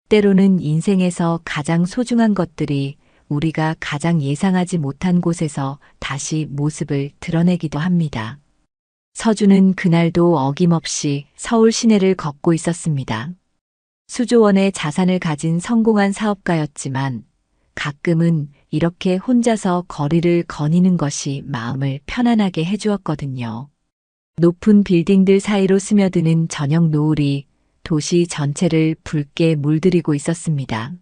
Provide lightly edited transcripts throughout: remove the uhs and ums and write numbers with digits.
때로는 인생에서 가장 소중한 것들이 우리가 가장 예상하지 못한 곳에서 다시 모습을 드러내기도 합니다. 서준은 그날도 어김없이 서울 시내를 걷고 있었습니다. 수조원의 자산을 가진 성공한 사업가였지만 가끔은 이렇게 혼자서 거리를 거니는 것이 마음을 편안하게 해주었거든요. 높은 빌딩들 사이로 스며드는 저녁 노을이 도시 전체를 붉게 물들이고 있었습니다.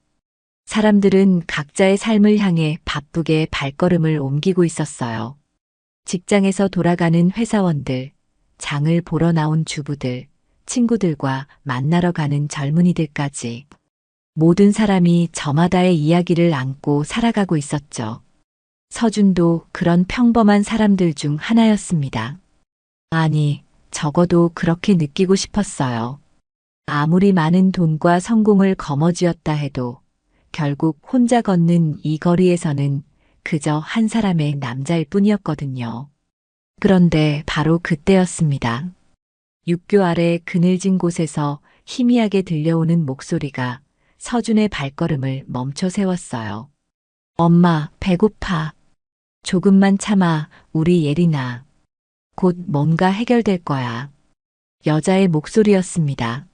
사람들은 각자의 삶을 향해 바쁘게 발걸음을 옮기고 있었어요. 직장에서 돌아가는 회사원들, 장을 보러 나온 주부들, 친구들과 만나러 가는 젊은이들까지 모든 사람이 저마다의 이야기를 안고 살아가고 있었죠. 서준도 그런 평범한 사람들 중 하나였습니다. 아니, 적어도 그렇게 느끼고 싶었어요. 아무리 많은 돈과 성공을 거머쥐었다 해도 결국 혼자 걷는 이 거리에서는 그저 한 사람의 남자일 뿐이었거든요. 그런데 바로 그때였습니다. 육교 아래 그늘진 곳에서 희미하게 들려오는 목소리가 서준의 발걸음을 멈춰 세웠어요. 엄마, 배고파. 조금만 참아, 우리 예린아. 곧 뭔가 해결될 거야. 여자의 목소리였습니다.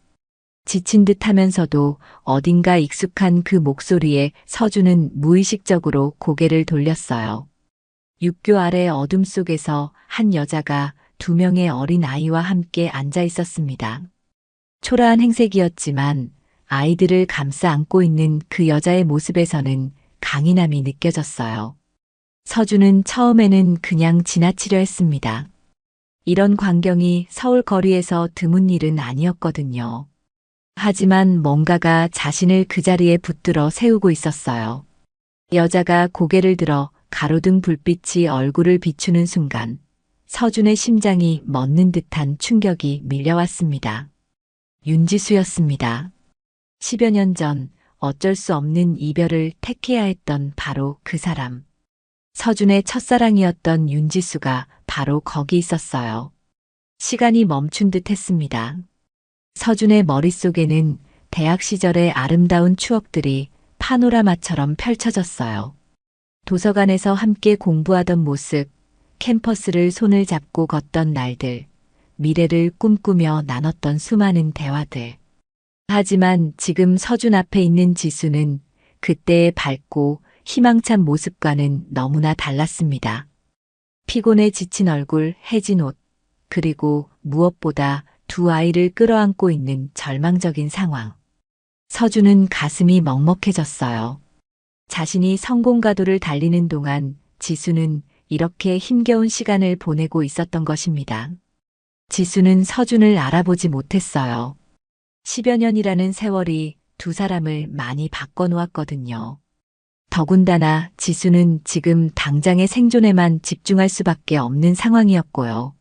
지친 듯 하면서도 어딘가 익숙한 그 목소리에 서준은 무의식적으로 고개를 돌렸어요. 육교 아래 어둠 속에서 한 여자가 2명의 어린 아이와 함께 앉아 있었습니다. 초라한 행색이었지만 아이들을 감싸 안고 있는 그 여자의 모습에서는 강인함이 느껴졌어요. 서준은 처음에는 그냥 지나치려 했습니다. 이런 광경이 서울 거리에서 드문 일은 아니었거든요. 하지만 뭔가가 자신을 그 자리에 붙들어 세우고 있었어요. 여자가 고개를 들어 가로등 불빛이 얼굴을 비추는 순간 서준의 심장이 멎는 듯한 충격이 밀려왔습니다. 윤지수였습니다. 10여 년 전 어쩔 수 없는 이별을 택해야 했던 바로 그 사람. 서준의 첫사랑이었던 윤지수가 바로 거기 있었어요. 시간이 멈춘 듯 했습니다. 서준의 머릿속에는 대학 시절의 아름다운 추억들이 파노라마처럼 펼쳐졌어요. 도서관에서 함께 공부하던 모습, 캠퍼스를 손을 잡고 걷던 날들, 미래를 꿈꾸며 나눴던 수많은 대화들. 하지만 지금 서준 앞에 있는 지수는 그때의 밝고 희망찬 모습과는 너무나 달랐습니다. 피곤해 지친 얼굴, 해진 옷, 그리고 무엇보다 2아이를 끌어안고 있는 절망적인 상황. 서준은 가슴이 먹먹해졌어요. 자신이 성공가도를 달리는 동안 지수는 이렇게 힘겨운 시간을 보내고 있었던 것입니다. 지수는 서준을 알아보지 못했어요. 10여 년이라는 세월이 두 사람을 많이 바꿔놓았거든요. 더군다나 지수는 지금 당장의 생존에만 집중할 수밖에 없는 상황이었고요.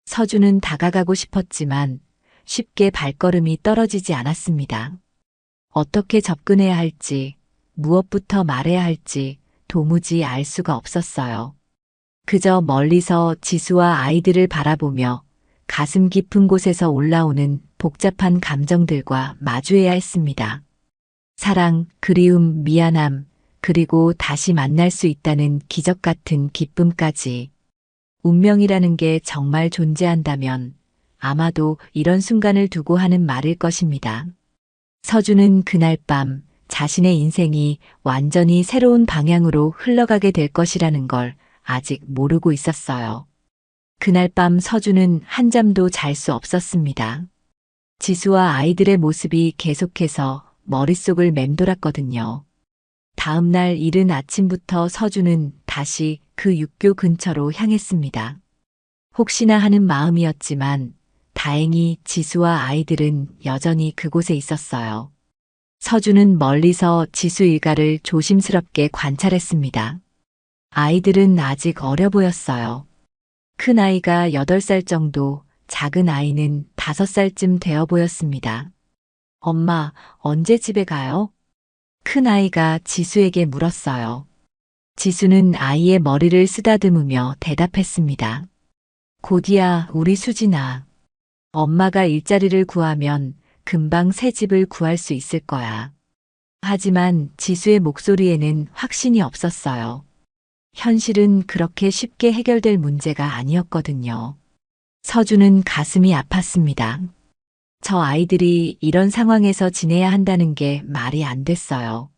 서준은 다가가고 싶었지만 쉽게 발걸음이 떨어지지 않았습니다. 어떻게 접근해야 할지, 무엇부터 말해야 할지 도무지 알 수가 없었어요. 그저 멀리서 지수와 아이들을 바라보며 가슴 깊은 곳에서 올라오는 복잡한 감정들과 마주해야 했습니다. 사랑, 그리움, 미안함, 그리고 다시 만날 수 있다는 기적 같은 기쁨까지. 운명이라는 게 정말 존재한다면 아마도 이런 순간을 두고 하는 말일 것입니다. 서준은 그날 밤 자신의 인생이 완전히 새로운 방향으로 흘러가게 될 것이라는 걸 아직 모르고 있었어요. 그날 밤 서준은 한잠도 잘 수 없었습니다. 지수와 아이들의 모습이 계속해서 머릿속을 맴돌았거든요. 다음 날 이른 아침부터 서준은 다시 그 육교 근처로 향했습니다. 혹시나 하는 마음이었지만 다행히 지수와 아이들은 여전히 그곳에 있었어요. 서준은 멀리서 지수 일가를 조심스럽게 관찰했습니다. 아이들은 아직 어려 보였어요. 큰 아이가 8살 정도, 작은 아이는 5살쯤 되어 보였습니다. 엄마, 언제 집에 가요? 큰 아이가 지수에게 물었어요. 지수는 아이의 머리를 쓰다듬으며 대답했습니다. 곧이야, 우리 수진아. 엄마가 일자리를 구하면 금방 새 집을 구할 수 있을 거야. 하지만 지수의 목소리에는 확신이 없었어요. 현실은 그렇게 쉽게 해결될 문제가 아니었거든요. 서준은 가슴이 아팠습니다. 저 아이들이 이런 상황에서 지내야 한다는 게 말이 안 됐어요.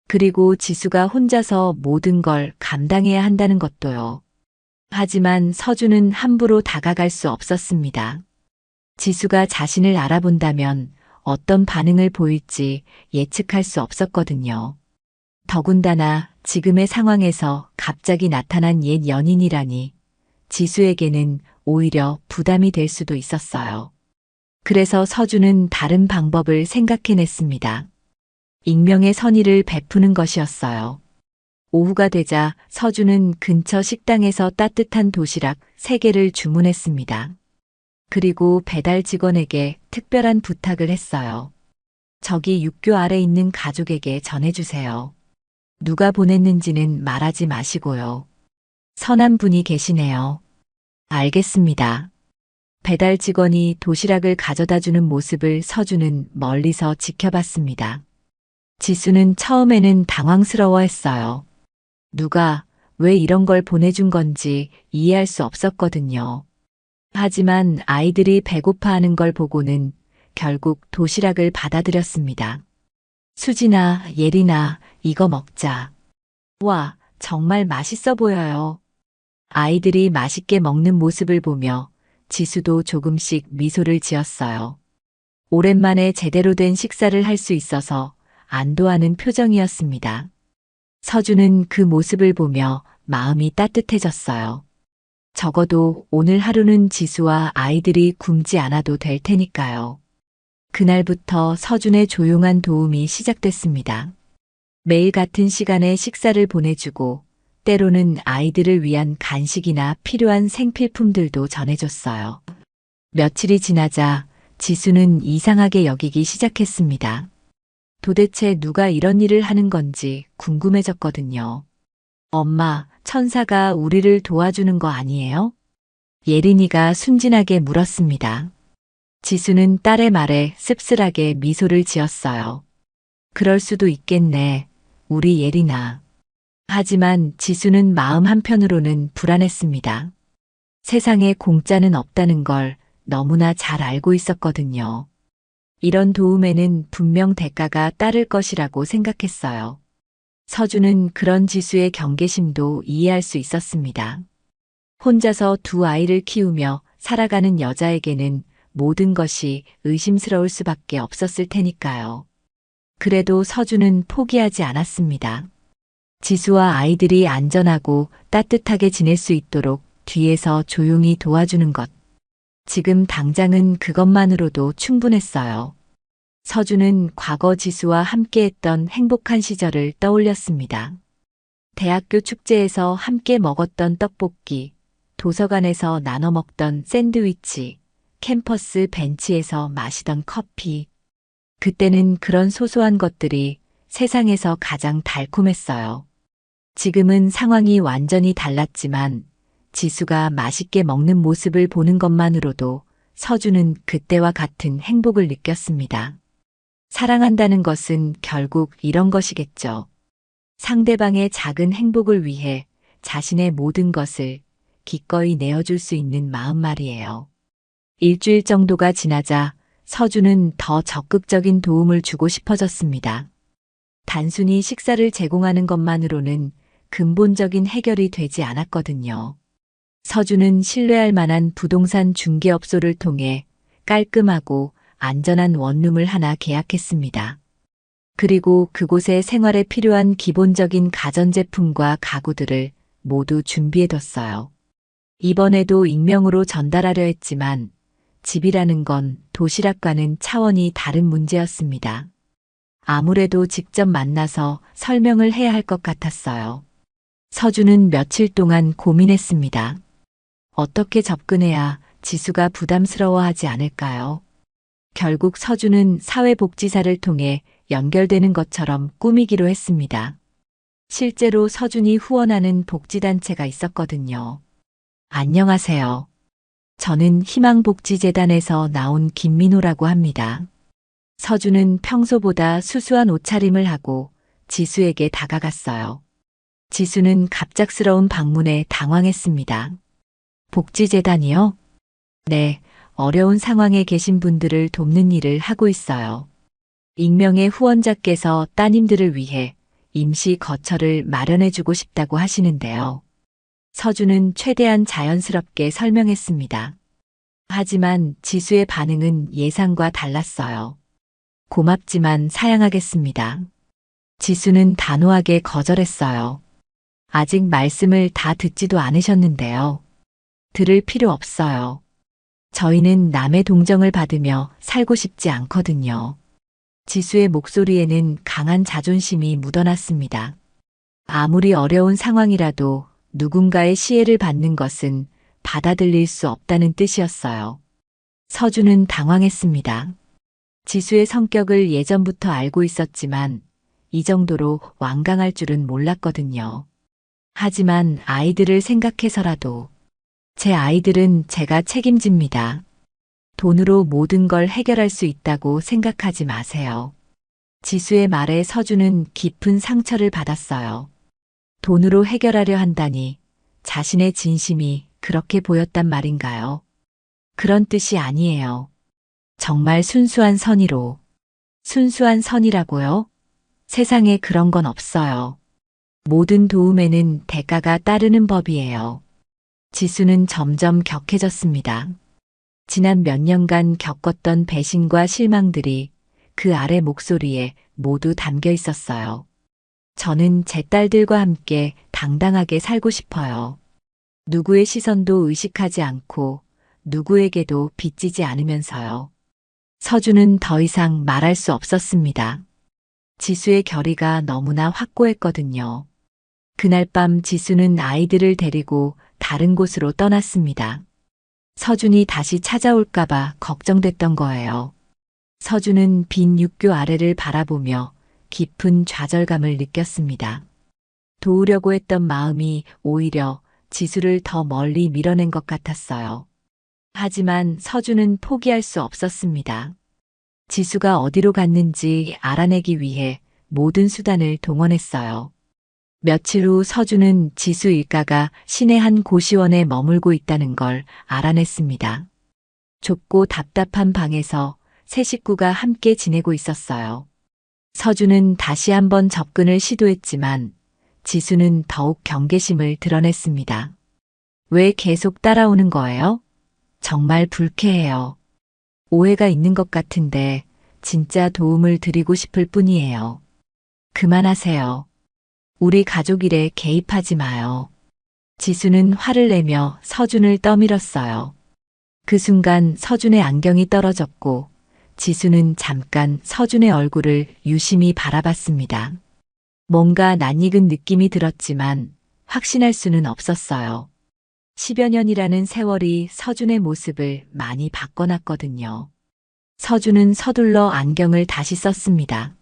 그리고 지수가 혼자서 모든 걸 감당해야 한다는 것도요. 하지만 서준은 함부로 다가갈 수 없었습니다. 지수가 자신을 알아본다면 어떤 반응을 보일지 예측할 수 없었거든요. 더군다나 지금의 상황에서 갑자기 나타난 옛 연인이라니 지수에게는 오히려 부담이 될 수도 있었어요. 그래서 서준은 다른 방법을 생각해냈습니다. 익명의 선의를 베푸는 것이었어요. 오후가 되자 서준은 근처 식당에서 따뜻한 도시락 3개를 주문했습니다. 그리고 배달 직원에게 특별한 부탁을 했어요. 저기 육교 아래 있는 가족에게 전해주세요. 누가 보냈는지는 말하지 마시고요. 선한 분이 계시네요. 알겠습니다. 배달 직원이 도시락을 가져다 주는 모습을 서준은 멀리서 지켜봤습니다. 지수는 처음에는 당황스러워했어요. 누가 왜 이런 걸 보내준 건지 이해할 수 없었거든요. 하지만 아이들이 배고파하는 걸 보고는 결국 도시락을 받아들였습니다. 수진아, 예린아, 이거 먹자. 와, 정말 맛있어 보여요. 아이들이 맛있게 먹는 모습을 보며 지수도 조금씩 미소를 지었어요. 오랜만에 제대로 된 식사를 할 수 있어서 안도하는 표정이었습니다. 서준은 그 모습을 보며 마음이 따뜻해졌어요. 적어도 오늘 하루는 지수와 아이들이 굶지 않아도 될 테니까요. 그날부터 서준의 조용한 도움이 시작됐습니다. 매일 같은 시간에 식사를 보내주고 때로는 아이들을 위한 간식이나 필요한 생필품들도 전해줬어요. 며칠이 지나자 지수는 이상하게 여기기 시작했습니다. 도대체 누가 이런 일을 하는 건지 궁금해졌거든요. 엄마, 천사가 우리를 도와주는 거 아니에요? 예린이가 순진하게 물었습니다. 지수는 딸의 말에 씁쓸하게 미소를 지었어요. 그럴 수도 있겠네, 우리 예린아. 하지만 지수는 마음 한편으로는 불안했습니다. 세상에 공짜는 없다는 걸 너무나 잘 알고 있었거든요. 이런 도움에는 분명 대가가 따를 것이라고 생각했어요. 서준은 그런 지수의 경계심도 이해할 수 있었습니다. 혼자서 2 아이를 키우며 살아가는 여자에게는 모든 것이 의심스러울 수밖에 없었을 테니까요. 그래도 서준은 포기하지 않았습니다. 지수와 아이들이 안전하고 따뜻하게 지낼 수 있도록 뒤에서 조용히 도와주는 것. 지금 당장은 그것만으로도 충분했어요. 서준은 과거 지수와 함께했던 행복한 시절을 떠올렸습니다. 대학교 축제에서 함께 먹었던 떡볶이, 도서관에서 나눠 먹던 샌드위치, 캠퍼스 벤치에서 마시던 커피. 그때는 그런 소소한 것들이 세상에서 가장 달콤했어요. 지금은 상황이 완전히 달랐지만 지수가 맛있게 먹는 모습을 보는 것만으로도 서준은 그때와 같은 행복을 느꼈습니다. 사랑한다는 것은 결국 이런 것이겠죠. 상대방의 작은 행복을 위해 자신의 모든 것을 기꺼이 내어줄 수 있는 마음 말이에요. 일주일 정도가 지나자 서준은 더 적극적인 도움을 주고 싶어졌습니다. 단순히 식사를 제공하는 것만으로는 근본적인 해결이 되지 않았거든요. 서준은 신뢰할 만한 부동산 중개업소를 통해 깔끔하고 안전한 원룸을 하나 계약했습니다. 그리고 그곳에 생활에 필요한 기본적인 가전제품과 가구들을 모두 준비해뒀어요. 이번에도 익명으로 전달하려 했지만 집이라는 건 도시락과는 차원이 다른 문제였습니다. 아무래도 직접 만나서 설명을 해야 할 것 같았어요. 서준은 며칠 동안 고민했습니다. 어떻게 접근해야 지수가 부담스러워하지 않을까요? 결국 서준은 사회복지사를 통해 연결되는 것처럼 꾸미기로 했습니다. 실제로 서준이 후원하는 복지단체가 있었거든요. 안녕하세요. 저는 희망복지재단에서 나온 김민호라고 합니다. 서준은 평소보다 수수한 옷차림을 하고 지수에게 다가갔어요. 지수는 갑작스러운 방문에 당황했습니다. 복지재단이요? 네, 어려운 상황에 계신 분들을 돕는 일을 하고 있어요. 익명의 후원자께서 따님들을 위해 임시 거처를 마련해주고 싶다고 하시는데요. 서준은 최대한 자연스럽게 설명했습니다. 하지만 지수의 반응은 예상과 달랐어요. 고맙지만 사양하겠습니다. 지수는 단호하게 거절했어요. 아직 말씀을 다 듣지도 않으셨는데요. 들을 필요 없어요. 저희는 남의 동정을 받으며 살고 싶지 않거든요. 지수의 목소리에는 강한 자존심이 묻어났습니다. 아무리 어려운 상황이라도 누군가의 시혜를 받는 것은 받아들일 수 없다는 뜻이었어요. 서준은 당황했습니다. 지수의 성격을 예전부터 알고 있었지만 이 정도로 완강할 줄은 몰랐거든요. 하지만 아이들을 생각해서라도 제 아이들은 제가 책임집니다. 돈으로 모든 걸 해결할 수 있다고 생각하지 마세요. 지수의 말에 서준은 깊은 상처를 받았어요. 돈으로 해결하려 한다니 자신의 진심이 그렇게 보였단 말인가요? 그런 뜻이 아니에요. 정말 순수한 선의로. 순수한 선이라고요? 세상에 그런 건 없어요. 모든 도움에는 대가가 따르는 법이에요. 지수는 점점 격해졌습니다. 지난 몇 년간 겪었던 배신과 실망들이 그 아래 목소리에 모두 담겨 있었어요. 저는 제 딸들과 함께 당당하게 살고 싶어요. 누구의 시선도 의식하지 않고 누구에게도 빚지지 않으면서요. 서준은 더 이상 말할 수 없었습니다. 지수의 결의가 너무나 확고했거든요. 그날 밤 지수는 아이들을 데리고 다른 곳으로 떠났습니다. 서준이 다시 찾아올까봐 걱정됐던 거예요. 서준은 빈 육교 아래를 바라보며 깊은 좌절감을 느꼈습니다. 도우려고 했던 마음이 오히려 지수를 더 멀리 밀어낸 것 같았어요. 하지만 서준은 포기할 수 없었습니다. 지수가 어디로 갔는지 알아내기 위해 모든 수단을 동원했어요. 며칠 후 서준은 지수 일가가 시내 한 고시원에 머물고 있다는 걸 알아냈습니다. 좁고 답답한 방에서 세 식구가 함께 지내고 있었어요. 서준은 다시 한번 접근을 시도했지만 지수는 더욱 경계심을 드러냈습니다. 왜 계속 따라오는 거예요? 정말 불쾌해요. 오해가 있는 것 같은데 진짜 도움을 드리고 싶을 뿐이에요. 그만하세요. 우리 가족 일에 개입하지 마요. 지수는 화를 내며 서준을 떠밀었어요. 그 순간 서준의 안경이 떨어졌고 지수는 잠깐 서준의 얼굴을 유심히 바라봤습니다. 뭔가 낯익은 느낌이 들었지만 확신할 수는 없었어요. 10여 년이라는 세월이 서준의 모습을 많이 바꿔놨거든요. 서준은 서둘러 안경을 다시 썼습니다.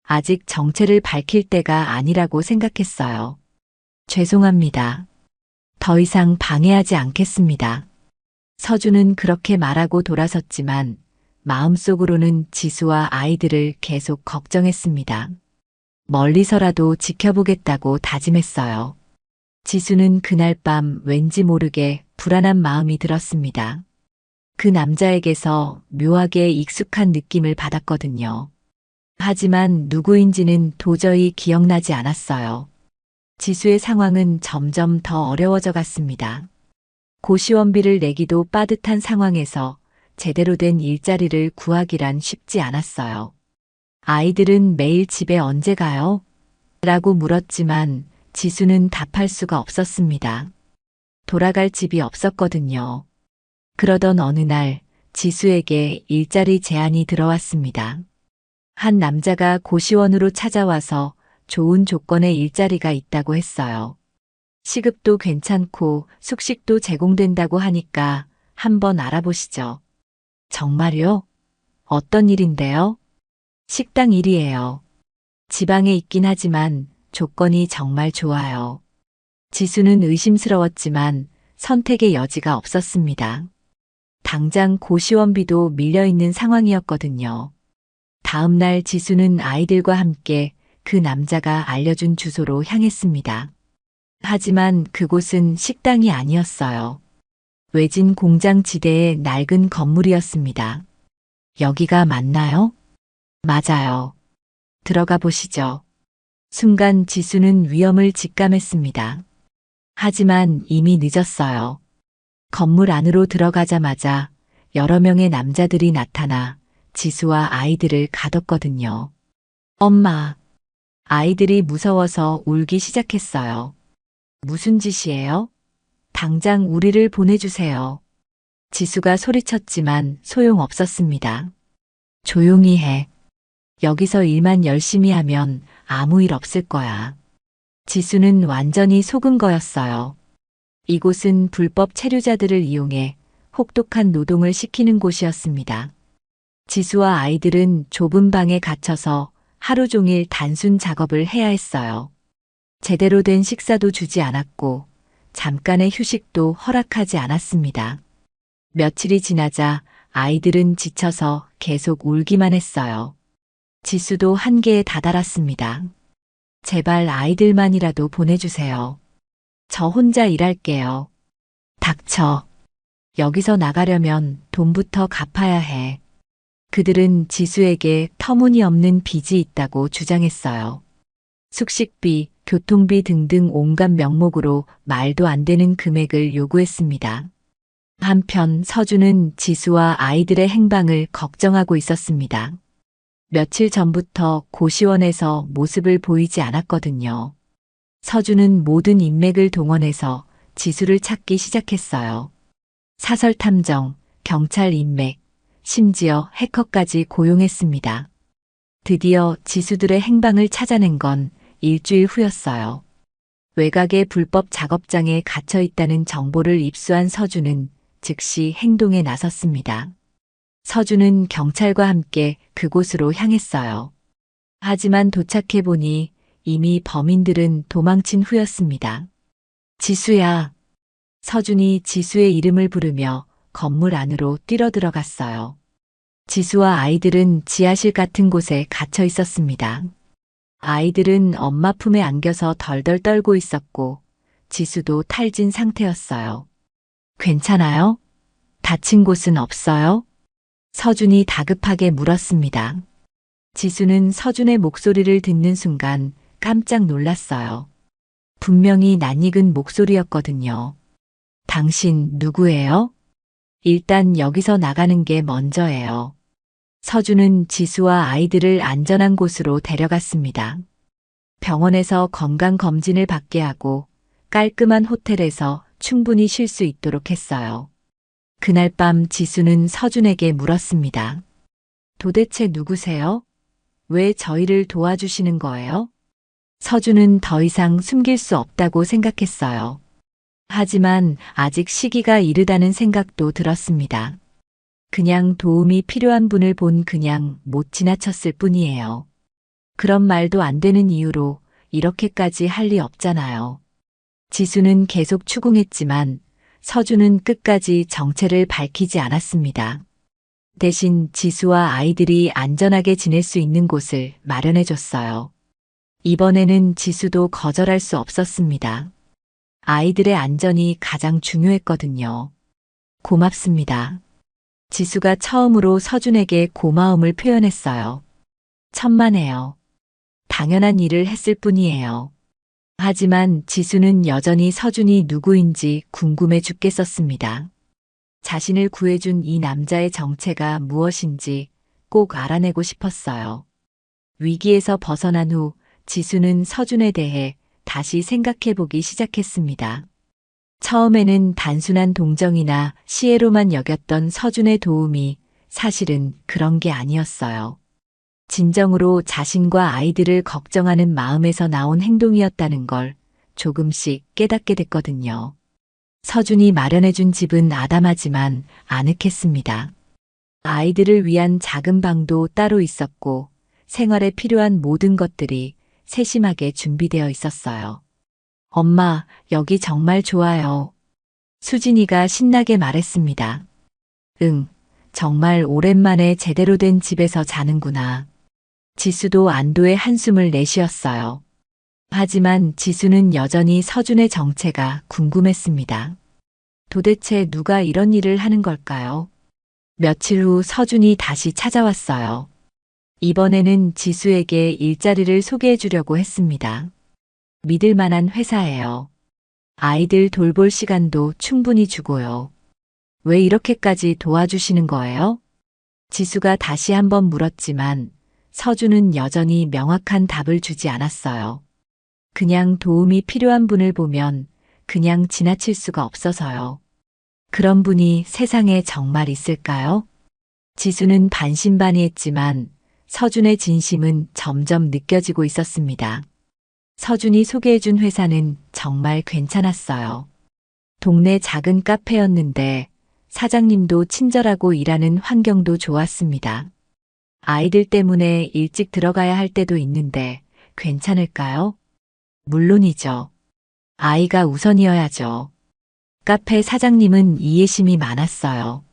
아직 정체를 밝힐 때가 아니라고 생각했어요. 죄송합니다. 더 이상 방해하지 않겠습니다. 서준은 그렇게 말하고 돌아섰지만 마음속으로는 지수와 아이들을 계속 걱정했습니다. 멀리서라도 지켜보겠다고 다짐했어요. 지수는 그날 밤 왠지 모르게 불안한 마음이 들었습니다. 그 남자에게서 묘하게 익숙한 느낌을 받았거든요. 하지만 누구인지는 도저히 기억나지 않았어요. 지수의 상황은 점점 더 어려워져 갔습니다. 고시원비를 내기도 빠듯한 상황에서 제대로 된 일자리를 구하기란 쉽지 않았어요. 아이들은 매일 집에 언제 가요? 라고 물었지만 지수는 답할 수가 없었습니다. 돌아갈 집이 없었거든요. 그러던 어느 날 지수에게 일자리 제안이 들어왔습니다. 한 남자가 고시원으로 찾아와서 좋은 조건의 일자리가 있다고 했어요. 시급도 괜찮고 숙식도 제공된다고 하니까 한번 알아보시죠. 정말요? 어떤 일인데요? 식당 일이에요. 지방에 있긴 하지만 조건이 정말 좋아요. 지수는 의심스러웠지만 선택의 여지가 없었습니다. 당장 고시원비도 밀려있는 상황이었거든요. 다음 날 지수는 아이들과 함께 그 남자가 알려준 주소로 향했습니다. 하지만 그곳은 식당이 아니었어요. 외진 공장 지대의 낡은 건물이었습니다. 여기가 맞나요? 맞아요. 들어가 보시죠. 순간 지수는 위험을 직감했습니다. 하지만 이미 늦었어요. 건물 안으로 들어가자마자 여러 명의 남자들이 나타나 지수와 아이들을 가뒀거든요. 엄마. 아이들이 무서워서 울기 시작했어요. 무슨 짓이에요? 당장 우리를 보내주세요. 지수가 소리쳤지만 소용없었습니다. 조용히 해. 여기서 일만 열심히 하면 아무 일 없을 거야. 지수는 완전히 속은 거였어요. 이곳은 불법 체류자들을 이용해 혹독한 노동을 시키는 곳이었습니다. 지수와 아이들은 좁은 방에 갇혀서 하루 종일 단순 작업을 해야 했어요. 제대로 된 식사도 주지 않았고 잠깐의 휴식도 허락하지 않았습니다. 며칠이 지나자 아이들은 지쳐서 계속 울기만 했어요. 지수도 한계에 다다랐습니다. 제발 아이들만이라도 보내주세요. 저 혼자 일할게요. 닥쳐. 여기서 나가려면 돈부터 갚아야 해. 그들은 지수에게 터무니없는 빚이 있다고 주장했어요. 숙식비, 교통비 등등 온갖 명목으로 말도 안 되는 금액을 요구했습니다. 한편 서준은 지수와 아이들의 행방을 걱정하고 있었습니다. 며칠 전부터 고시원에서 모습을 보이지 않았거든요. 서준은 모든 인맥을 동원해서 지수를 찾기 시작했어요. 사설 탐정, 경찰 인맥, 심지어 해커까지 고용했습니다. 드디어 지수들의 행방을 찾아낸 건 일주일 후였어요. 외곽의 불법 작업장에 갇혀 있다는 정보를 입수한 서준은 즉시 행동에 나섰습니다. 서준은 경찰과 함께 그곳으로 향했어요. 하지만 도착해보니 이미 범인들은 도망친 후였습니다. 지수야. 서준이 지수의 이름을 부르며 건물 안으로 뛰어들어갔어요. 지수와 아이들은 지하실 같은 곳에 갇혀 있었습니다. 아이들은 엄마 품에 안겨서 덜덜 떨고 있었고 지수도 탈진 상태였어요. 괜찮아요? 다친 곳은 없어요? 서준이 다급하게 물었습니다. 지수는 서준의 목소리를 듣는 순간 깜짝 놀랐어요. 분명히 낯익은 목소리였거든요. 당신 누구예요? 일단 여기서 나가는 게 먼저예요. 서준은 지수와 아이들을 안전한 곳으로 데려갔습니다. 병원에서 건강검진을 받게 하고 깔끔한 호텔에서 충분히 쉴 수 있도록 했어요. 그날 밤 지수는 서준에게 물었습니다. 도대체 누구세요? 왜 저희를 도와주시는 거예요? 서준은 더 이상 숨길 수 없다고 생각했어요. 하지만 아직 시기가 이르다는 생각도 들었습니다. 그냥 도움이 필요한 분을 본 그냥 못 지나쳤을 뿐이에요. 그런 말도 안 되는 이유로 이렇게까지 할 리 없잖아요. 지수는 계속 추궁했지만 서준은 끝까지 정체를 밝히지 않았습니다. 대신 지수와 아이들이 안전하게 지낼 수 있는 곳을 마련해 줬어요. 이번에는 지수도 거절할 수 없었습니다. 아이들의 안전이 가장 중요했거든요. 고맙습니다. 지수가 처음으로 서준에게 고마움을 표현했어요. 천만에요. 당연한 일을 했을 뿐이에요. 하지만 지수는 여전히 서준이 누구인지 궁금해 죽겠었습니다. 자신을 구해준 이 남자의 정체가 무엇인지 꼭 알아내고 싶었어요. 위기에서 벗어난 후 지수는 서준에 대해 다시 생각해보기 시작했습니다. 처음에는 단순한 동정이나 시혜로만 여겼던 서준의 도움이 사실은 그런 게 아니었어요. 진정으로 자신과 아이들을 걱정하는 마음에서 나온 행동이었다는 걸 조금씩 깨닫게 됐거든요. 서준이 마련해준 집은 아담하지만 아늑했습니다. 아이들을 위한 작은 방도 따로 있었고 생활에 필요한 모든 것들이 세심하게 준비되어 있었어요. 엄마, 여기 정말 좋아요. 수진이가 신나게 말했습니다. 응, 정말 오랜만에 제대로 된 집에서 자는구나. 지수도 안도의 한숨을 내쉬었어요. 하지만 지수는 여전히 서준의 정체가 궁금했습니다. 도대체 누가 이런 일을 하는 걸까요? 며칠 후 서준이 다시 찾아왔어요. 이번에는 지수에게 일자리를 소개해 주려고 했습니다. 믿을 만한 회사예요. 아이들 돌볼 시간도 충분히 주고요. 왜 이렇게까지 도와주시는 거예요? 지수가 다시 한번 물었지만 서준은 여전히 명확한 답을 주지 않았어요. 그냥 도움이 필요한 분을 보면 그냥 지나칠 수가 없어서요. 그런 분이 세상에 정말 있을까요? 지수는 반신반의했지만 서준의 진심은 점점 느껴지고 있었습니다. 서준이 소개해준 회사는 정말 괜찮았어요. 동네 작은 카페였는데 사장님도 친절하고 일하는 환경도 좋았습니다. 아이들 때문에 일찍 들어가야 할 때도 있는데 괜찮을까요? 물론이죠. 아이가 우선이어야죠. 카페 사장님은 이해심이 많았어요.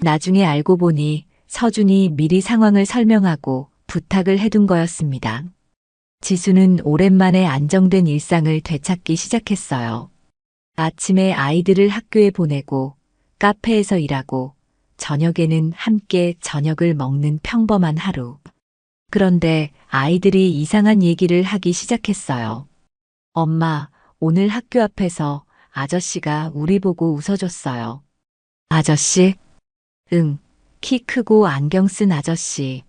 나중에 알고 보니 서준이 미리 상황을 설명하고 부탁을 해둔 거였습니다. 지수는 오랜만에 안정된 일상을 되찾기 시작했어요. 아침에 아이들을 학교에 보내고 카페에서 일하고 저녁에는 함께 저녁을 먹는 평범한 하루. 그런데 아이들이 이상한 얘기를 하기 시작했어요. 엄마, 오늘 학교 앞에서 아저씨가 우리 보고 웃어줬어요. 아저씨? 응, 키 크고 안경 쓴 아저씨.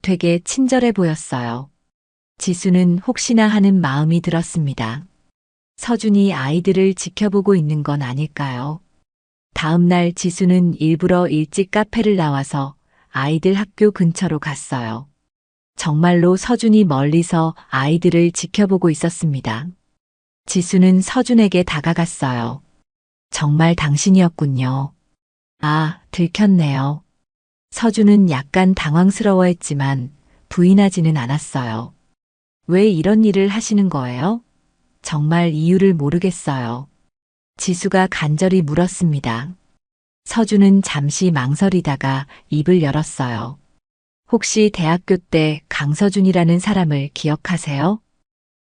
되게 친절해 보였어요. 지수는 혹시나 하는 마음이 들었습니다. 서준이 아이들을 지켜보고 있는 건 아닐까요? 다음 날 지수는 일부러 일찍 카페를 나와서 아이들 학교 근처로 갔어요. 정말로 서준이 멀리서 아이들을 지켜보고 있었습니다. 지수는 서준에게 다가갔어요. 정말 당신이었군요. 아, 들켰네요. 서준은 약간 당황스러워했지만 부인하지는 않았어요. 왜 이런 일을 하시는 거예요? 정말 이유를 모르겠어요. 지수가 간절히 물었습니다. 서준은 잠시 망설이다가 입을 열었어요. 혹시 대학교 때 강서준이라는 사람을 기억하세요?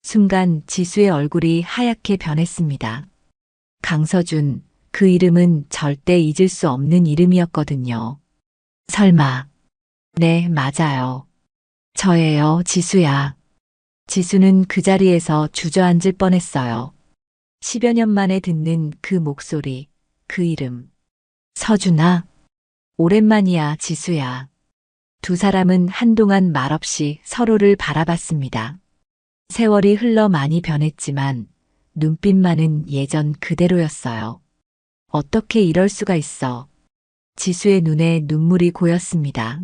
순간 지수의 얼굴이 하얗게 변했습니다. 강서준, 그 이름은 절대 잊을 수 없는 이름이었거든요. 설마. 네, 맞아요. 저예요, 지수야. 지수는 그 자리에서 주저앉을 뻔했어요. 10여 년 만에 듣는 그 목소리, 그 이름. 서준아. 오랜만이야, 지수야. 두 사람은 한동안 말없이 서로를 바라봤습니다. 세월이 흘러 많이 변했지만 눈빛만은 예전 그대로였어요. 어떻게 이럴 수가 있어. 지수의 눈에 눈물이 고였습니다.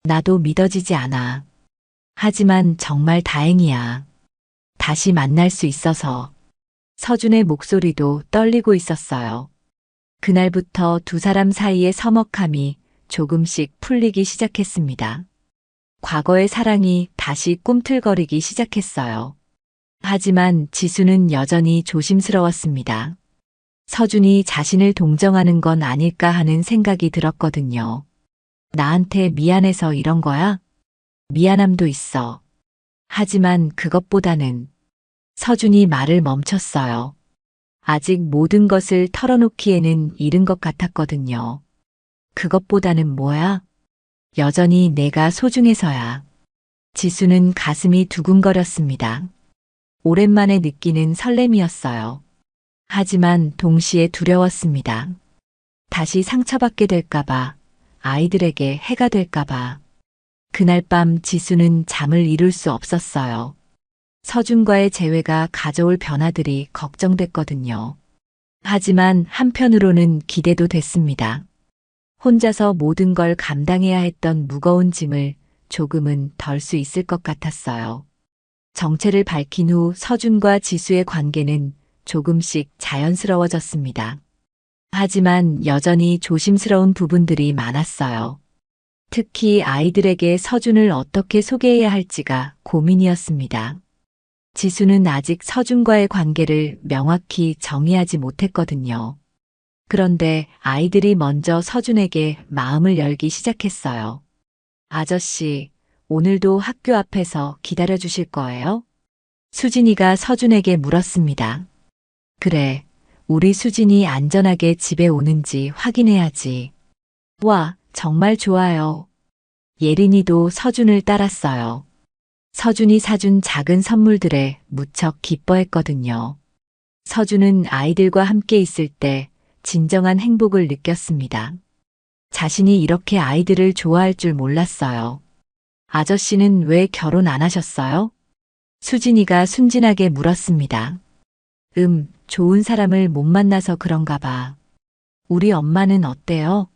나도 믿어지지 않아. 하지만 정말 다행이야. 다시 만날 수 있어서. 서준의 목소리도 떨리고 있었어요. 그날부터 두 사람 사이의 서먹함이 조금씩 풀리기 시작했습니다. 과거의 사랑이 다시 꿈틀거리기 시작했어요. 하지만 지수는 여전히 조심스러웠습니다. 서준이 자신을 동정하는 건 아닐까 하는 생각이 들었거든요. 나한테 미안해서 이런 거야? 미안함도 있어. 하지만 그것보다는 서준이 말을 멈췄어요. 아직 모든 것을 털어놓기에는 이른 것 같았거든요. 그것보다는 뭐야? 여전히 내가 소중해서야. 지수는 가슴이 두근거렸습니다. 오랜만에 느끼는 설렘이었어요. 하지만 동시에 두려웠습니다. 다시 상처받게 될까봐, 아이들에게 해가 될까봐. 그날 밤 지수는 잠을 이룰 수 없었어요. 서준과의 재회가 가져올 변화들이 걱정됐거든요. 하지만 한편으로는 기대도 됐습니다. 혼자서 모든 걸 감당해야 했던 무거운 짐을 조금은 덜 수 있을 것 같았어요. 정체를 밝힌 후 서준과 지수의 관계는 조금씩 자연스러워졌습니다. 하지만 여전히 조심스러운 부분들이 많았어요. 특히 아이들에게 서준을 어떻게 소개해야 할지가 고민이었습니다. 지수는 아직 서준과의 관계를 명확히 정의하지 못했거든요. 그런데 아이들이 먼저 서준에게 마음을 열기 시작했어요. 아저씨, 오늘도 학교 앞에서 기다려 주실 거예요? 수진이가 서준에게 물었습니다. 그래, 우리 수진이 안전하게 집에 오는지 확인해야지. 와, 정말 좋아요. 예린이도 서준을 따랐어요. 서준이 사준 작은 선물들에 무척 기뻐했거든요. 서준은 아이들과 함께 있을 때 진정한 행복을 느꼈습니다. 자신이 이렇게 아이들을 좋아할 줄 몰랐어요. 아저씨는 왜 결혼 안 하셨어요? 수진이가 순진하게 물었습니다. 좋은 사람을 못 만나서 그런가 봐. 우리 엄마는 어때요?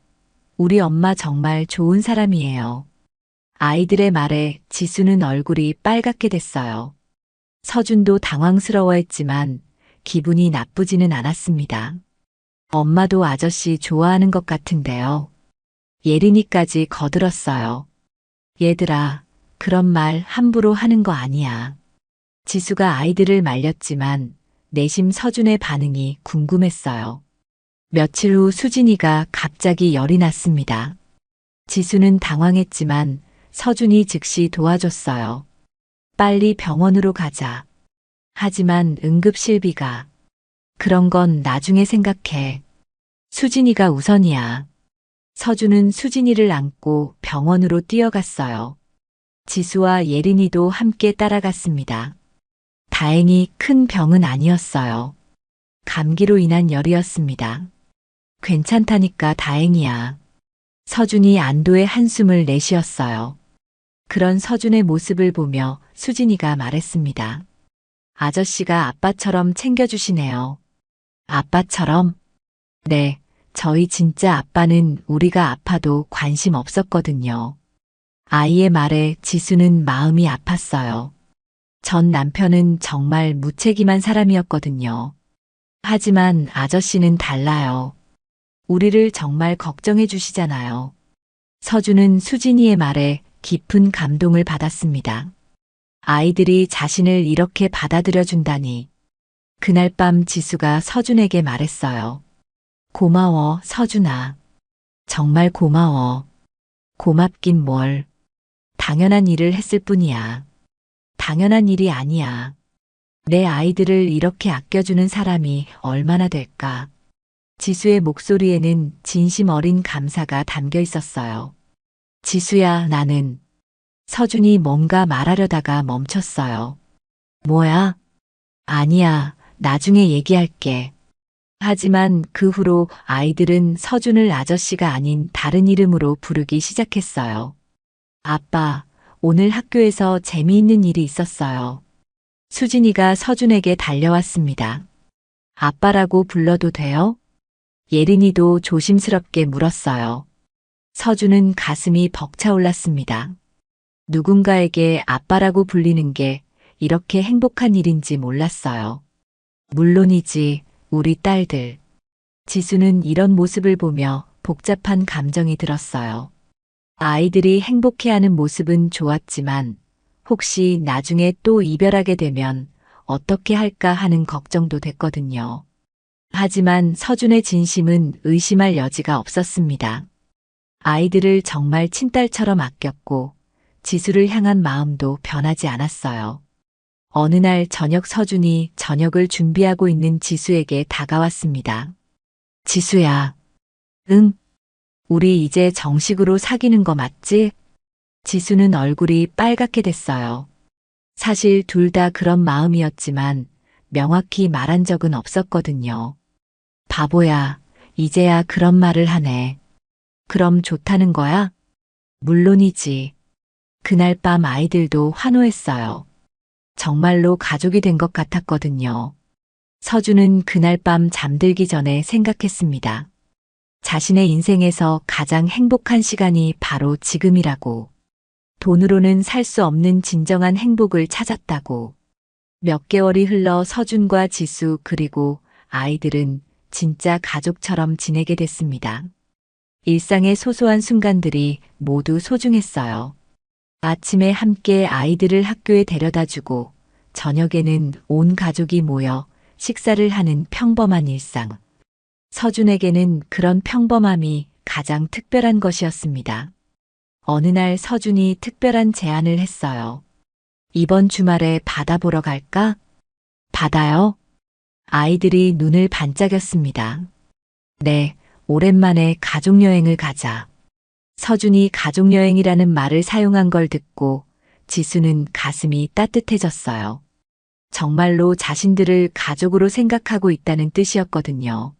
우리 엄마 정말 좋은 사람이에요. 아이들의 말에 지수는 얼굴이 빨갛게 됐어요. 서준도 당황스러워했지만 기분이 나쁘지는 않았습니다. 엄마도 아저씨 좋아하는 것 같은데요. 예린이까지 거들었어요. 얘들아, 그런 말 함부로 하는 거 아니야. 지수가 아이들을 말렸지만 내심 서준의 반응이 궁금했어요. 며칠 후 수진이가 갑자기 열이 났습니다. 지수는 당황했지만 서준이 즉시 도와줬어요. 빨리 병원으로 가자. 하지만 응급실비가. 그런 건 나중에 생각해. 수진이가 우선이야. 서준은 수진이를 안고 병원으로 뛰어갔어요. 지수와 예린이도 함께 따라갔습니다. 다행히 큰 병은 아니었어요. 감기로 인한 열이었습니다. 괜찮다니까 다행이야. 서준이 안도의 한숨을 내쉬었어요. 그런 서준의 모습을 보며 수진이가 말했습니다. 아저씨가 아빠처럼 챙겨주시네요. 아빠처럼? 네, 저희 진짜 아빠는 우리가 아파도 관심 없었거든요. 아이의 말에 지수는 마음이 아팠어요. 전 남편은 정말 무책임한 사람이었거든요. 하지만 아저씨는 달라요. 우리를 정말 걱정해 주시잖아요. 서준은 수진이의 말에 깊은 감동을 받았습니다. 아이들이 자신을 이렇게 받아들여 준다니. 그날 밤 지수가 서준에게 말했어요. 고마워, 서준아. 정말 고마워. 고맙긴 뭘. 당연한 일을 했을 뿐이야. 당연한 일이 아니야. 내 아이들을 이렇게 아껴주는 사람이 얼마나 될까. 지수의 목소리에는 진심 어린 감사가 담겨 있었어요. 지수야, 나는. 서준이 뭔가 말하려다가 멈췄어요. 뭐야? 아니야, 나중에 얘기할게. 하지만 그 후로 아이들은 서준을 아저씨가 아닌 다른 이름으로 부르기 시작했어요. 아빠, 오늘 학교에서 재미있는 일이 있었어요. 수진이가 서준에게 달려왔습니다. 아빠라고 불러도 돼요? 예린이도 조심스럽게 물었어요. 서준은 가슴이 벅차올랐습니다. 누군가에게 아빠라고 불리는 게 이렇게 행복한 일인지 몰랐어요. 물론이지, 우리 딸들. 지수는 이런 모습을 보며 복잡한 감정이 들었어요. 아이들이 행복해하는 모습은 좋았지만 혹시 나중에 또 이별하게 되면 어떻게 할까 하는 걱정도 됐거든요. 하지만 서준의 진심은 의심할 여지가 없었습니다. 아이들을 정말 친딸처럼 아꼈고 지수를 향한 마음도 변하지 않았어요. 어느 날 저녁 서준이 저녁을 준비하고 있는 지수에게 다가왔습니다. 지수야. 응? 우리 이제 정식으로 사귀는 거 맞지? 지수는 얼굴이 빨갛게 됐어요. 사실 둘 다 그런 마음이었지만 명확히 말한 적은 없었거든요. 바보야, 이제야 그런 말을 하네. 그럼 좋다는 거야? 물론이지. 그날 밤 아이들도 환호했어요. 정말로 가족이 된 것 같았거든요. 서준은 그날 밤 잠들기 전에 생각했습니다. 자신의 인생에서 가장 행복한 시간이 바로 지금이라고. 돈으로는 살 수 없는 진정한 행복을 찾았다고. 몇 개월이 흘러 서준과 지수 그리고 아이들은 진짜 가족처럼 지내게 됐습니다. 일상의 소소한 순간들이 모두 소중했어요. 아침에 함께 아이들을 학교에 데려다주고 저녁에는 온 가족이 모여 식사를 하는 평범한 일상. 서준에게는 그런 평범함이 가장 특별한 것이었습니다. 어느 날 서준이 특별한 제안을 했어요. 이번 주말에 바다 보러 갈까? 바다요? 아이들이 눈을 반짝였습니다. 네, 오랜만에 가족여행을 가자. 서준이 가족여행이라는 말을 사용한 걸 듣고 지수는 가슴이 따뜻해졌어요. 정말로 자신들을 가족으로 생각하고 있다는 뜻이었거든요.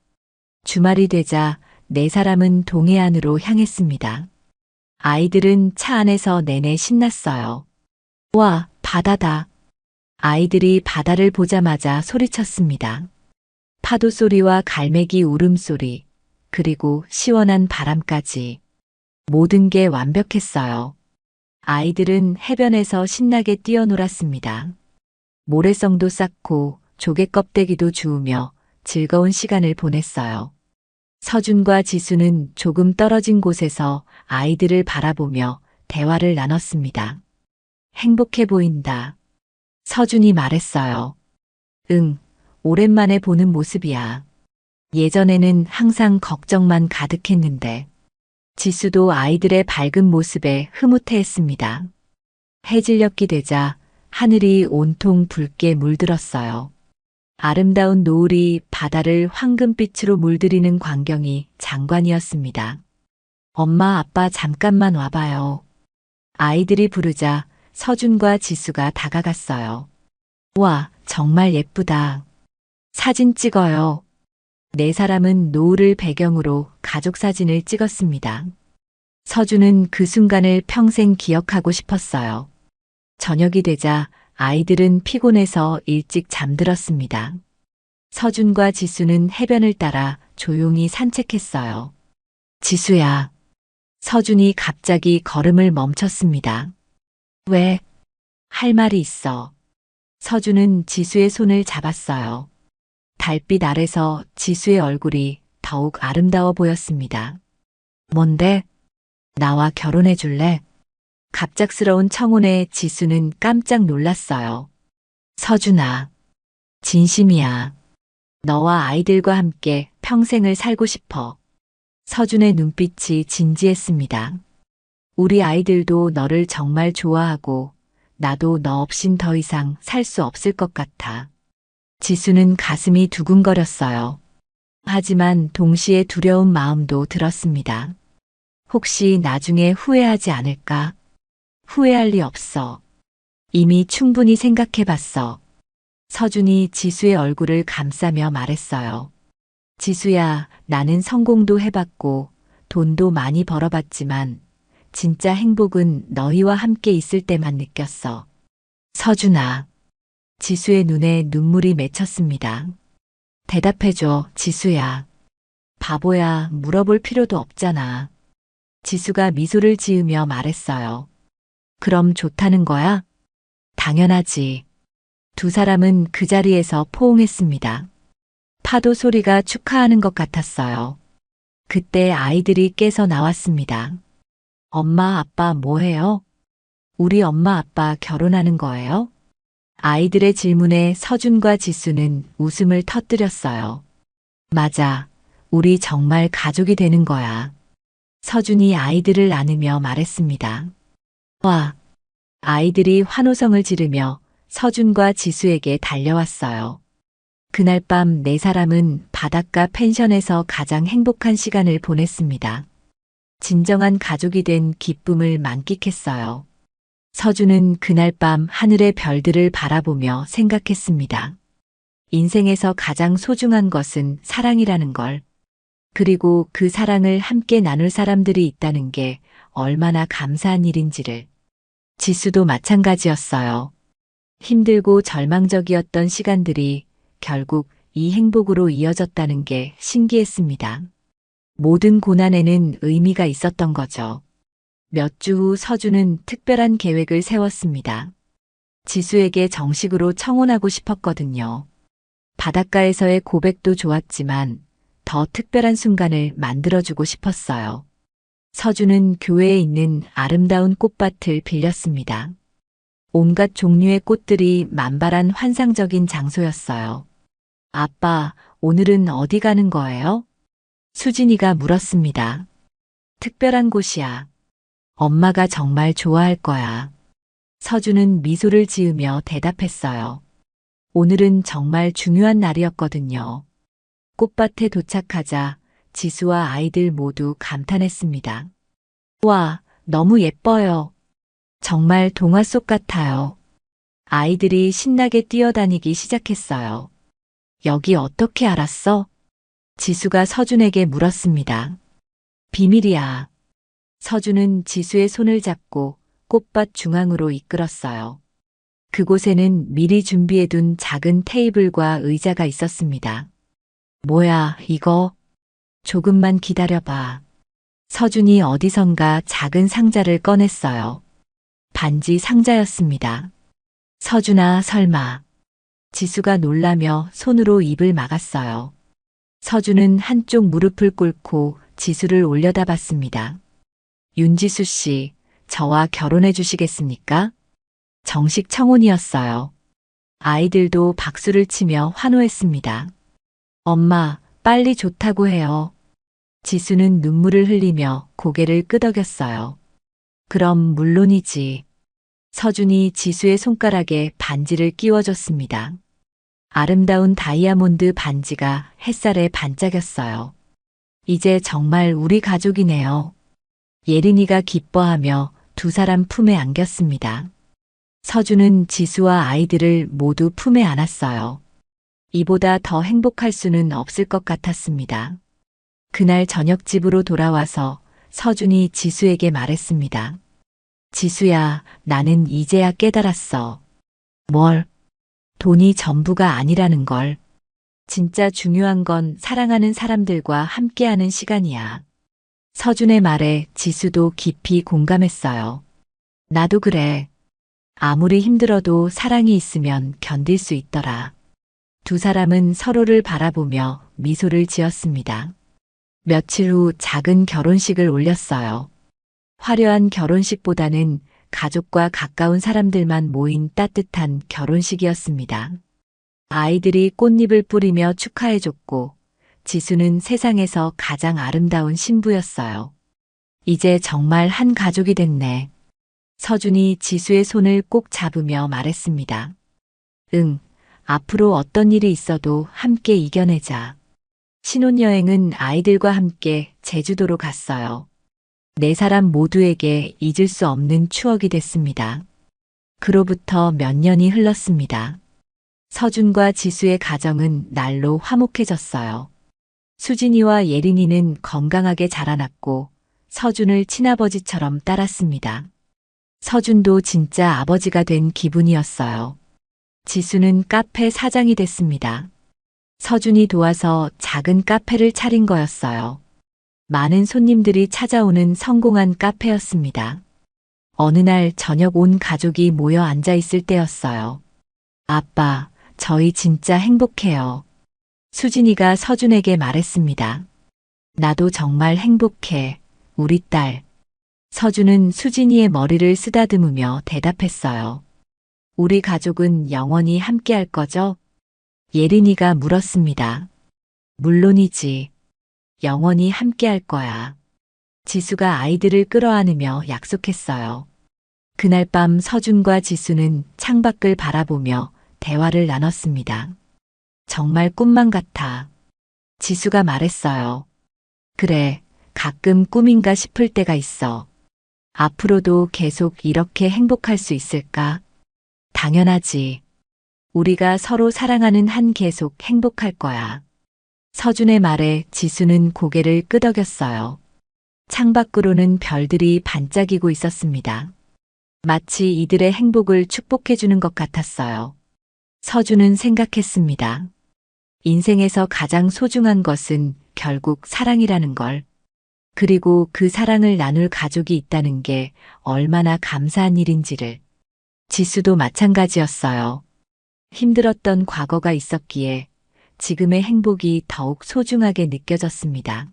주말이 되자 네 사람은 동해안으로 향했습니다. 아이들은 차 안에서 내내 신났어요. 와, 바다다. 아이들이 바다를 보자마자 소리쳤습니다. 파도 소리와 갈매기 울음소리, 그리고 시원한 바람까지. 모든 게 완벽했어요. 아이들은 해변에서 신나게 뛰어놀았습니다. 모래성도 쌓고 조개 껍데기도 주우며 즐거운 시간을 보냈어요. 서준과 지수는 조금 떨어진 곳에서 아이들을 바라보며 대화를 나눴습니다. 행복해 보인다. 서준이 말했어요. 응, 오랜만에 보는 모습이야. 예전에는 항상 걱정만 가득했는데. 지수도 아이들의 밝은 모습에 흐뭇해했습니다. 해질녘이 되자 하늘이 온통 붉게 물들었어요. 아름다운 노을이 바다를 황금빛으로 물들이는 광경이 장관이었습니다. 엄마, 아빠 잠깐만 와봐요. 아이들이 부르자 서준과 지수가 다가갔어요. 와, 정말 예쁘다. 사진 찍어요. 네 사람은 노을을 배경으로 가족 사진을 찍었습니다. 서준은 그 순간을 평생 기억하고 싶었어요. 저녁이 되자 아이들은 피곤해서 일찍 잠들었습니다. 서준과 지수는 해변을 따라 조용히 산책했어요. 지수야. 서준이 갑자기 걸음을 멈췄습니다. 왜? 할 말이 있어. 서준은 지수의 손을 잡았어요. 달빛 아래서 지수의 얼굴이 더욱 아름다워 보였습니다. 뭔데? 나와 결혼해 줄래? 갑작스러운 청혼에 지수는 깜짝 놀랐어요. 서준아, 진심이야. 너와 아이들과 함께 평생을 살고 싶어. 서준의 눈빛이 진지했습니다. 우리 아이들도 너를 정말 좋아하고 나도 너 없인 더 이상 살 수 없을 것 같아. 지수는 가슴이 두근거렸어요. 하지만 동시에 두려운 마음도 들었습니다. 혹시 나중에 후회하지 않을까? 후회할 리 없어. 이미 충분히 생각해봤어. 서준이 지수의 얼굴을 감싸며 말했어요. 지수야, 나는 성공도 해봤고 돈도 많이 벌어봤지만 진짜 행복은 너희와 함께 있을 때만 느꼈어. 서준아. 지수의 눈에 눈물이 맺혔습니다. 대답해줘, 지수야. 바보야, 물어볼 필요도 없잖아. 지수가 미소를 지으며 말했어요. 그럼 좋다는 거야? 당연하지. 두 사람은 그 자리에서 포옹했습니다. 파도 소리가 축하하는 것 같았어요. 그때 아이들이 깨서 나왔습니다. 엄마, 아빠 뭐해요? 우리 엄마, 아빠 결혼하는 거예요? 아이들의 질문에 서준과 지수는 웃음을 터뜨렸어요. 맞아. 우리 정말 가족이 되는 거야. 서준이 아이들을 안으며 말했습니다. 와. 아이들이 환호성을 지르며 서준과 지수에게 달려왔어요. 그날 밤 네 사람은 바닷가 펜션에서 가장 행복한 시간을 보냈습니다. 진정한 가족이 된 기쁨을 만끽했어요. 서준은 그날 밤 하늘의 별들을 바라보며 생각했습니다. 인생에서 가장 소중한 것은 사랑이라는 걸. 그리고 그 사랑을 함께 나눌 사람들이 있다는 게 얼마나 감사한 일인지를. 지수도 마찬가지였어요. 힘들고 절망적이었던 시간들이 결국 이 행복으로 이어졌다는 게 신기했습니다. 모든 고난에는 의미가 있었던 거죠. 몇 주 후 서준은 특별한 계획을 세웠습니다. 지수에게 정식으로 청혼하고 싶었거든요. 바닷가에서의 고백도 좋았지만 더 특별한 순간을 만들어주고 싶었어요. 서준은 교회에 있는 아름다운 꽃밭을 빌렸습니다. 온갖 종류의 꽃들이 만발한 환상적인 장소였어요. 아빠, 오늘은 어디 가는 거예요? 수진이가 물었습니다. 특별한 곳이야. 엄마가 정말 좋아할 거야. 서준은 미소를 지으며 대답했어요. 오늘은 정말 중요한 날이었거든요. 꽃밭에 도착하자 지수와 아이들 모두 감탄했습니다. 와, 너무 예뻐요. 정말 동화 속 같아요. 아이들이 신나게 뛰어다니기 시작했어요. 여기 어떻게 알았어? 지수가 서준에게 물었습니다. 비밀이야. 서준은 지수의 손을 잡고 꽃밭 중앙으로 이끌었어요. 그곳에는 미리 준비해둔 작은 테이블과 의자가 있었습니다. 뭐야, 이거? 조금만 기다려봐. 서준이 어디선가 작은 상자를 꺼냈어요. 반지 상자였습니다. 서준아, 설마. 지수가 놀라며 손으로 입을 막았어요. 서준은 한쪽 무릎을 꿇고 지수를 올려다봤습니다. 윤지수 씨, 저와 결혼해 주시겠습니까? 정식 청혼이었어요. 아이들도 박수를 치며 환호했습니다. 엄마, 빨리 좋다고 해요. 지수는 눈물을 흘리며 고개를 끄덕였어요. 그럼 물론이지. 서준이 지수의 손가락에 반지를 끼워줬습니다. 아름다운 다이아몬드 반지가 햇살에 반짝였어요. 이제 정말 우리 가족이네요. 예린이가 기뻐하며 두 사람 품에 안겼습니다. 서준은 지수와 아이들을 모두 품에 안았어요. 이보다 더 행복할 수는 없을 것 같았습니다. 그날 저녁 집으로 돌아와서 서준이 지수에게 말했습니다. 지수야, 나는 이제야 깨달았어. 뭘? 돈이 전부가 아니라는 걸. 진짜 중요한 건 사랑하는 사람들과 함께하는 시간이야. 서준의 말에 지수도 깊이 공감했어요. 나도 그래. 아무리 힘들어도 사랑이 있으면 견딜 수 있더라. 두 사람은 서로를 바라보며 미소를 지었습니다. 며칠 후 작은 결혼식을 올렸어요. 화려한 결혼식보다는 가족과 가까운 사람들만 모인 따뜻한 결혼식이었습니다. 아이들이 꽃잎을 뿌리며 축하해줬고 지수는 세상에서 가장 아름다운 신부였어요. 이제 정말 한 가족이 됐네. 서준이 지수의 손을 꼭 잡으며 말했습니다. 응, 앞으로 어떤 일이 있어도 함께 이겨내자. 신혼여행은 아이들과 함께 제주도로 갔어요. 네 사람 모두에게 잊을 수 없는 추억이 됐습니다. 그로부터 몇 년이 흘렀습니다. 서준과 지수의 가정은 날로 화목해졌어요. 수진이와 예린이는 건강하게 자라났고 서준을 친아버지처럼 따랐습니다. 서준도 진짜 아버지가 된 기분이었어요. 지수는 카페 사장이 됐습니다. 서준이 도와서 작은 카페를 차린 거였어요. 많은 손님들이 찾아오는 성공한 카페였습니다. 어느 날 저녁 온 가족이 모여 앉아 있을 때였어요. 아빠, 저희 진짜 행복해요. 수진이가 서준에게 말했습니다. 나도 정말 행복해, 우리 딸. 서준은 수진이의 머리를 쓰다듬으며 대답했어요. 우리 가족은 영원히 함께할 거죠? 예린이가 물었습니다. 물론이지. 영원히 함께할 거야. 지수가 아이들을 끌어안으며 약속했어요. 그날 밤 서준과 지수는 창밖을 바라보며 대화를 나눴습니다. 정말 꿈만 같아. 지수가 말했어요. 그래, 가끔 꿈인가 싶을 때가 있어. 앞으로도 계속 이렇게 행복할 수 있을까? 당연하지. 우리가 서로 사랑하는 한 계속 행복할 거야. 서준의 말에 지수는 고개를 끄덕였어요. 창밖으로는 별들이 반짝이고 있었습니다. 마치 이들의 행복을 축복해주는 것 같았어요. 서준은 생각했습니다. 인생에서 가장 소중한 것은 결국 사랑이라는 걸. 그리고 그 사랑을 나눌 가족이 있다는 게 얼마나 감사한 일인지를. 지수도 마찬가지였어요. 힘들었던 과거가 있었기에 지금의 행복이 더욱 소중하게 느껴졌습니다.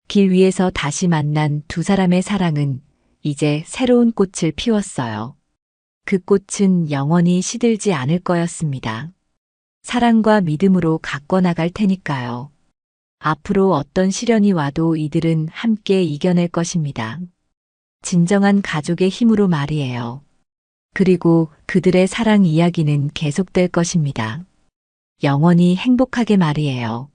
길 위에서 다시 만난 두 사람의 사랑은 이제 새로운 꽃을 피웠어요. 그 꽃은 영원히 시들지 않을 거였습니다. 사랑과 믿음으로 가꿔 나갈 테니까요. 앞으로 어떤 시련이 와도 이들은 함께 이겨낼 것입니다. 진정한 가족의 힘으로 말이에요. 그리고 그들의 사랑 이야기는 계속될 것입니다. 영원히 행복하게 말이에요.